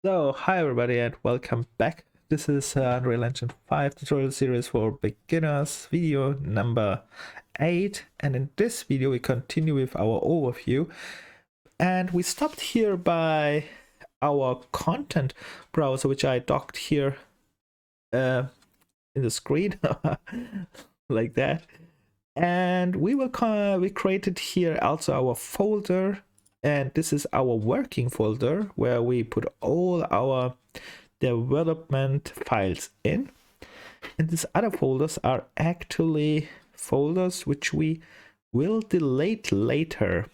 So, hi everybody and welcome back. This is Unreal Engine 5 tutorial series for beginners, video number 8. And in this video we continue with our overview. And we stopped here by our content browser, which I docked here in the screen, like that. And we created here also our folder, and this is our working folder where we put all our development files in. And these other folders are actually folders which we will delete later.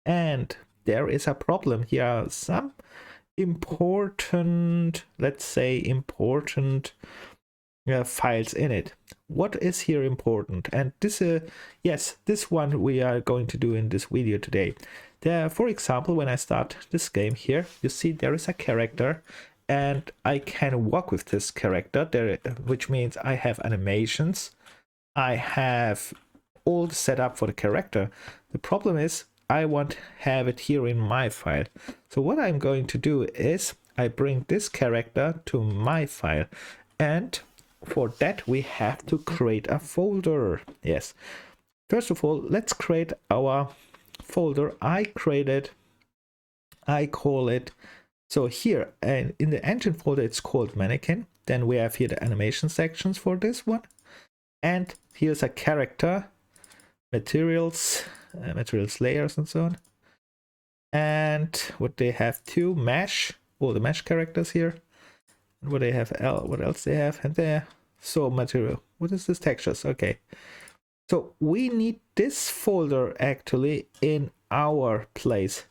And there is a problem. Here are some important, let's say important files in it. What is here important? And this yes, this one we are going to do in this video today. There, for example, when I start this game here, you see there is a character and I can walk with this character there, which means I have animations, I have all the setup for the character. The problem is I want to have it here in my file. So what I'm going to do is I bring this character to my file, and for that we have to create a folder. Yes, first of all, let's create our folder. I call it, so here and in the engine folder it's called mannequin. Then we have here the animation sections for this one, and here's a character, materials, materials layers and so on. And what they have too, mesh, all the mesh characters here. What they have, what else they have, and there, so material, what is this, textures? Okay, so we need this folder actually in our place.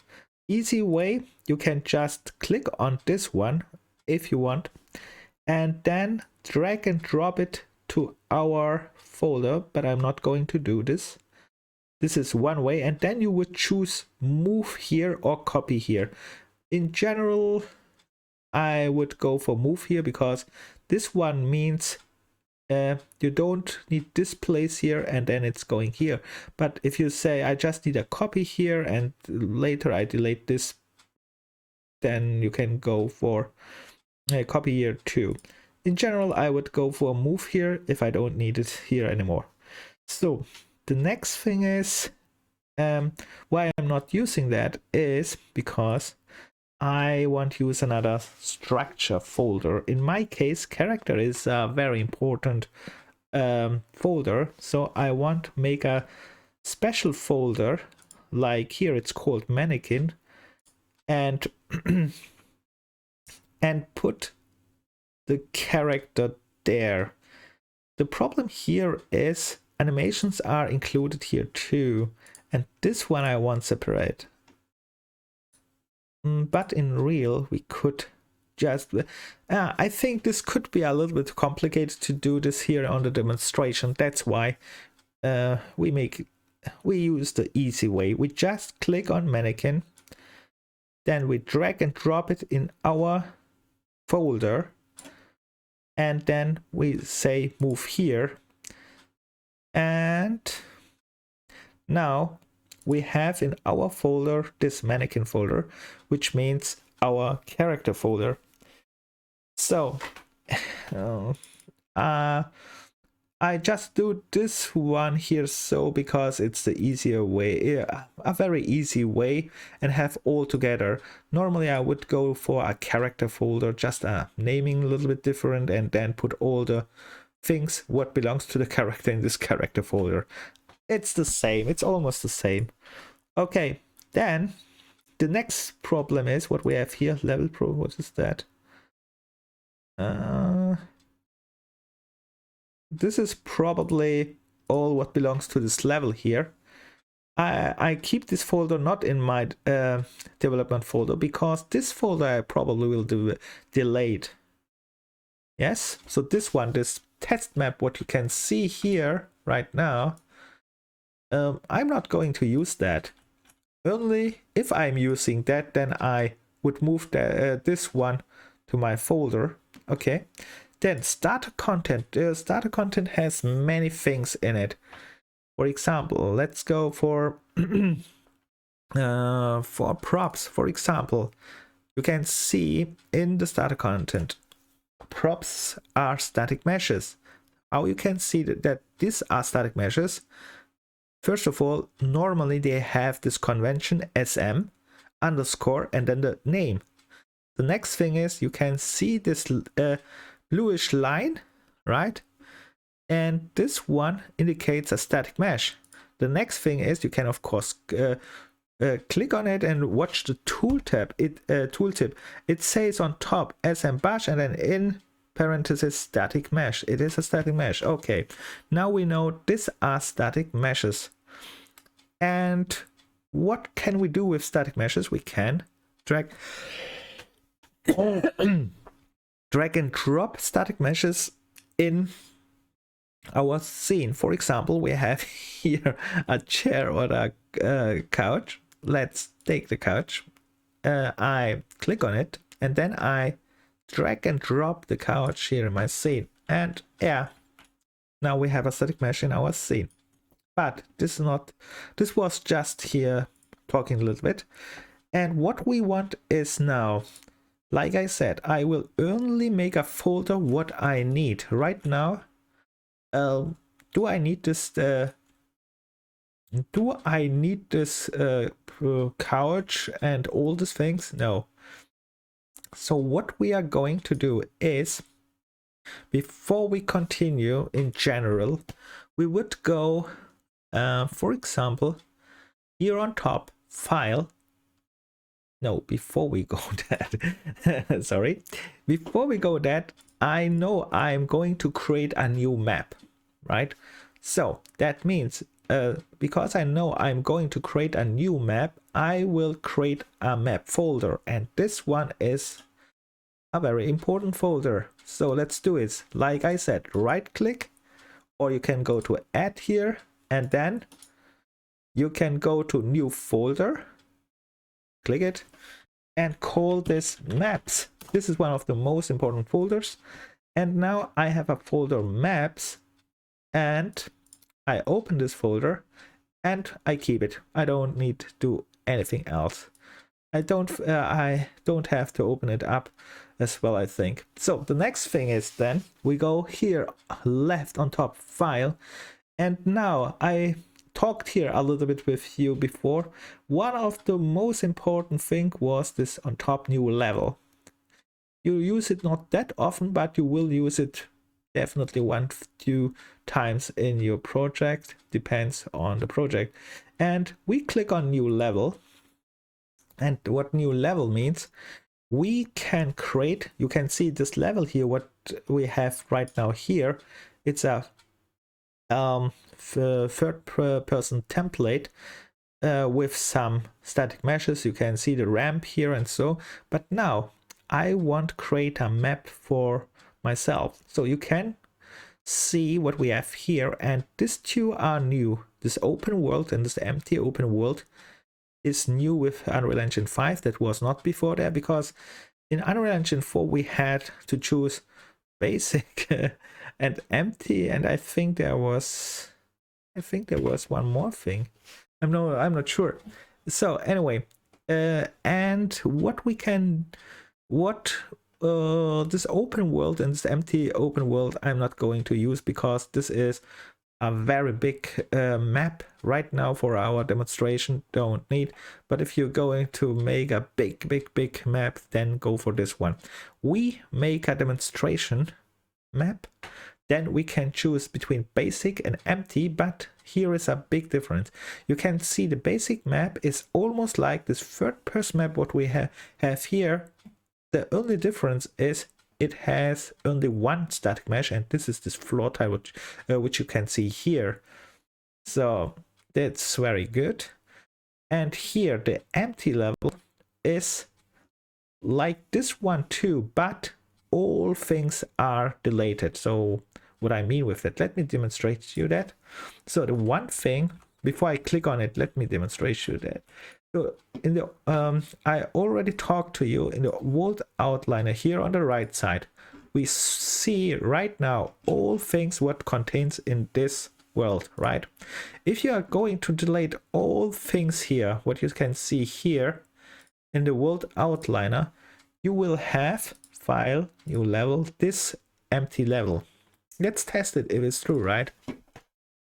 Easy way, you can just click on this one if you want, and then drag and drop it to our folder, but I'm not going to do this. This is one way, and then you would choose move here or copy here. In general, I would go for move here because this one means you don't need this place here and then it's going here. But if you say I just need a copy here and later I delete this, then you can go for a copy here too. In general, I would go for move here if I don't need it here anymore. So the next thing is why I'm not using that is because I want to use another structure folder. In my case, character is a very important folder, so I want to make a special folder, like here it's called mannequin, and and put the character there. The problem here is animations are included here too, and this one I want separate. But in real, we could just... I think this could be a little bit complicated to do this here on the demonstration. That's why we use the easy way. We just click on mannequin, then we drag and drop it in our folder, and then we say move here. And now we have in our folder this mannequin folder, which means our character folder. So I just do this one here so because it's the easier way, a very easy way, and have all together. Normally I would go for a character folder, just naming a little bit different, and then put all the things what belongs to the character in this character folder. It's the same, it's almost the same. Okay, then the next problem is what we have here, level pro, what is that? This is probably all what belongs to this level here. I keep this folder not in my development folder because this folder I probably will do delete. Yes, so this one, this test map, what you can see here right now, I'm not going to use that. Only if I'm using that, then I would move this one to my folder. Okay, then starter content. Starter content has many things in it. For example, let's go for props. For example, you can see in the starter content, props are static meshes. How you can see that these are static meshes? First of all, normally they have this convention SM underscore and then the name. The next thing is you can see this bluish line, right? And this one indicates a static mesh. The next thing is you can of course click on it and watch the tooltip. It says on top SM bash and then in parenthesis static mesh. It is a static mesh. Okay, now we know these are static meshes. And what can we do with static meshes? We can drag and drop static meshes in our scene. For example, we have here a chair or a couch. Let's take the couch. I click on it and then I drag and drop the couch here in my scene, and yeah, now we have a static mesh in our scene. But this was just here talking a little bit. And what we want is now, like I said, I will only make a folder what I need right now. Do I need this couch and all these things? No. So what we are going to do is, before we continue in general, we would go, for example, here on top, file. No, before we go that, sorry. Before we go that, I know I'm going to create a new map, right? So that means, because I know I'm going to create a new map, I will create a map folder, and this one is a very important folder. So let's do it. Like I said, right click, or you can go to add here, and then you can go to new folder, click it, and call this maps. This is one of the most important folders. And now I have a folder maps, and I open this folder and I keep it. I don't need to do anything else. I don't have to open it up as well, I think. So the next thing is then we go here left on top, file, and now I talked here a little bit with you before. One of the most important thing was this on top new level. You use it not that often, but you will use it definitely 1-2 times in your project, depends on the project. And we click on new level, and what new level means, we can create, you can see this level here, what we have right now here, it's a third person template with some static meshes. You can see the ramp here and so, but now I want to create a map for myself. So you can see what we have here, and these two are new. This open world and this empty open world is new with Unreal Engine 5. That was not before there, because in Unreal Engine 4 we had to choose basic and empty, and I think there was one more thing. I'm not sure. So anyway, and this open world and this empty open world I'm not going to use, because this is a very big map right now for our demonstration. Don't need, but if you're going to make a big map, then go for this one. We make a demonstration map, then we can choose between basic and empty, but here is a big difference. You can see the basic map is almost like this third person map what we have here. The only difference is it has only one static mesh, and this is this floor tile which you can see here. So that's very good. And here the empty level is like this one too, but all things are deleted. So what I mean with it, let me demonstrate to you that. So the one thing, before I click on it, let me demonstrate to you that. So in the I already talked to you in the world outliner here on the right side. We see right now all things what contains in this world, right? If you are going to delete all things here, what you can see here in the world outliner, you will have file, new level, this empty level. Let's test it if it's true, right?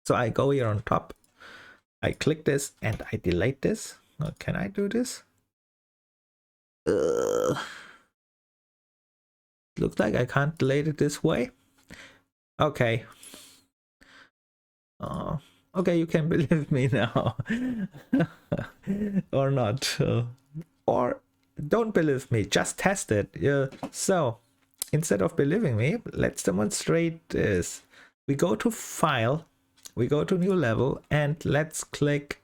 So I go here on top, I click this and I delete this. Now, can I do this? Looks like I can't delete it this way. Okay. Okay, you can believe me now. Or not. Or don't believe me, just test it. So, instead of believing me, let's demonstrate this. We go to File, we go to New Level, and let's click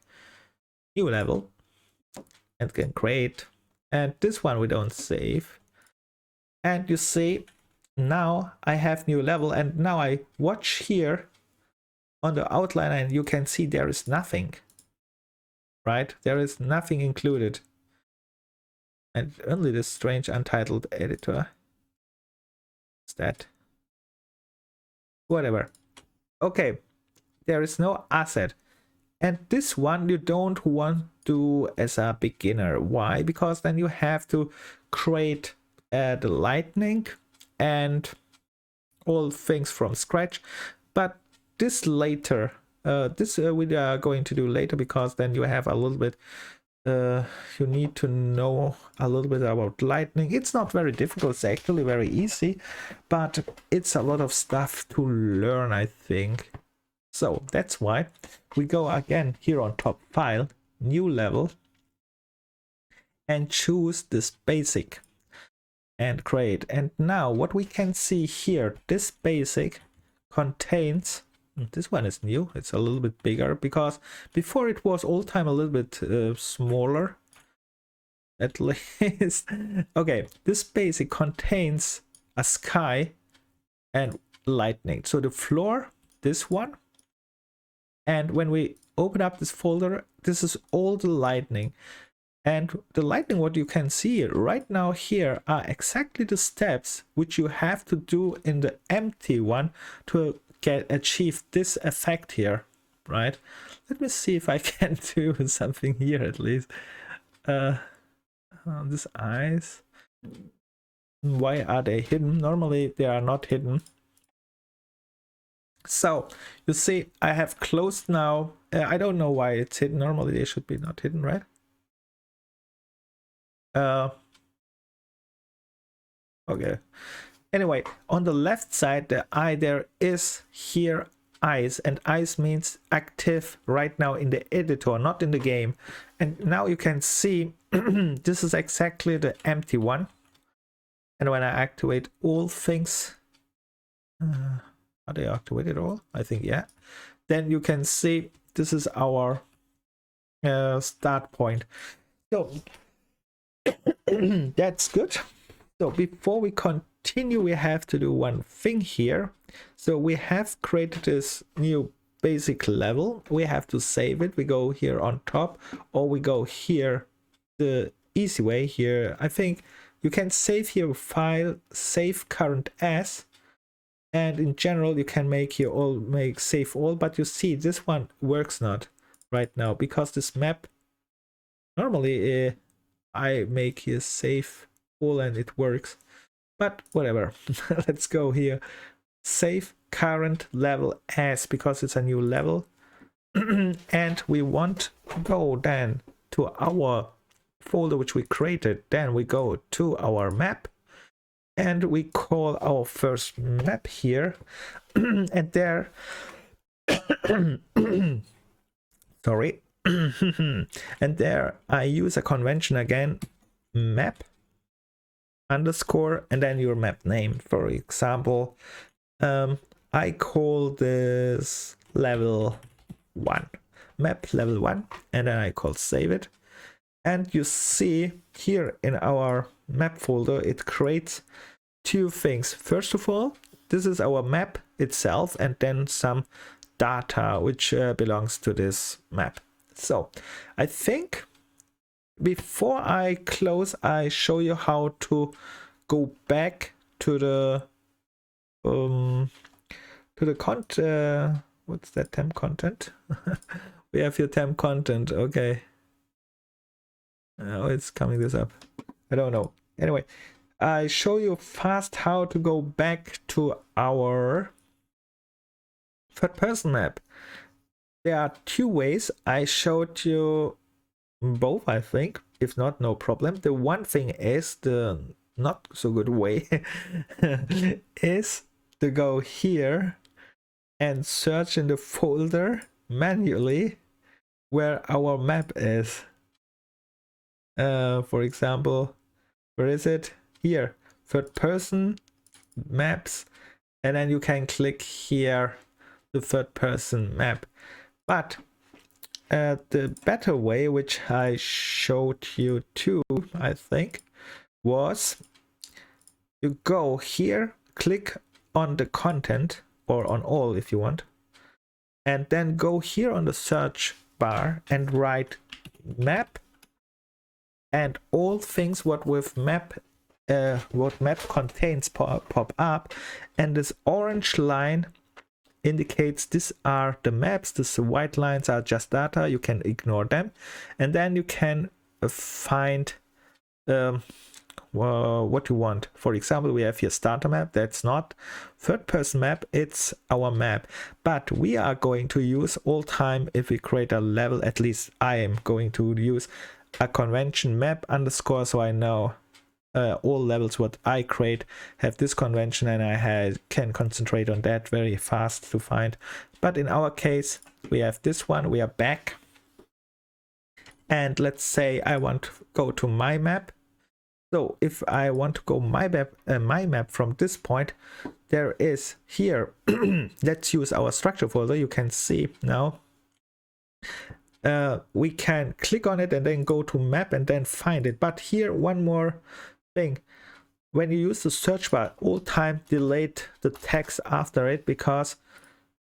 New Level. And can create. And this one we don't save. And you see, now I have new level, and now I watch here on the outline and you can see there is nothing, right? There is nothing included. And only this strange untitled editor. What's that? Whatever. Okay, there is no asset. And this one you don't want to as a beginner. Why? Because then you have to create the lightning and all things from scratch. But this later, we are going to do later, because then you have a little bit, you need to know a little bit about lightning. It's not very difficult, it's actually very easy, but it's a lot of stuff to learn, I think. So that's why we go again here on top, File, New Level, and choose this basic and create. And now what we can see here, this basic contains, this one is new, it's a little bit bigger, because before it was all time a little bit smaller, at least. Okay, this basic contains a sky and lightning. So the floor, this one, and when we open up this folder, this is all the lightning. And the lightning, what you can see right now here, are exactly the steps which you have to do in the empty one to achieve this effect here, right? Let me see if I can do something here at least. These eyes, why are they hidden? Normally they are not hidden. So you see, I have closed now. I don't know why it's hidden. Normally they should be not hidden, right? Okay. Anyway, on the left side, the eye, there is here eyes, and eyes means active right now in the editor, not in the game. And now you can see this is exactly the empty one. And when I activate all things, are they activated all? I think, yeah. Then you can see this is our start point. So that's good. So before we continue, we have to do one thing here. So we have created this new basic level. We have to save it. We go here on top, or we go here the easy way here. I think you can save here, File, Save Current As, and in general you can make here all, save all, but you see this one works not right now, because this map, normally I make here save all and it works, but whatever. Let's go here, Save Current Level As, because it's a new level. And we want to go then to our folder which we created. Then we go to our map and we call our first map here. And there sorry. And there I use a convention again, map underscore, and then your map name. For example, I call this level 1, map level 1, and then I call save it. And you see here in our map folder, it creates two things. First of all, this is our map itself, and then some data which belongs to this map. So I think before I close, I show you how to go back to the what's that, temp content? We have your temp content. Okay. Oh, it's coming this up. I don't know. Anyway, I show you fast how to go back to our third person map. There are two ways. I showed you both, I think. If not, no problem. The one thing is, the not so good way is to go here and search in the folder manually where our map is. For example, where is it? Here, third person maps, and then you can click here the third person map. But the better way, which I showed you too, I think, was you go here, click on the content, or on all if you want, and then go here on the search bar and write map, and all things what with map, what map contains pop up, and this orange line indicates these are the maps. These white lines are just data, you can ignore them, and then you can find what you want. For example, we have here starter map. That's not third person map, it's our map, but we are going to use all time, if we create a level, at least I am going to use a convention map underscore, so I know all levels what I create have this convention, and I can concentrate on that very fast to find. But in our case, we have this one. We are back, and let's say I want to go to my map. So if I want to go my map from this point, there is here let's use our structure folder. You can see now we can click on it and then go to map and then find it. But here one more thing: when you use the search bar, all time delete the text after it, because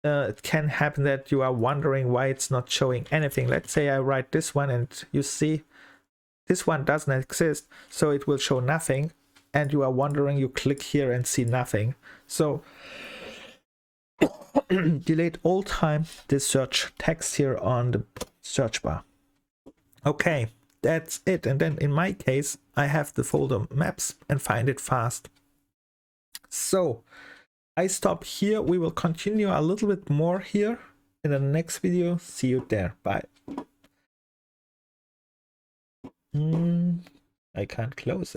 it can happen that you are wondering why it's not showing anything. Let's say I write this one and you see this one doesn't exist, so it will show nothing, and you are wondering, you click here and see nothing. So delete all time this search text here on the search bar. Okay, that's it. And then in my case, I have the folder maps and find it fast. So I stop here. We will continue a little bit more here in the next video. See you there. Bye. I can't close it.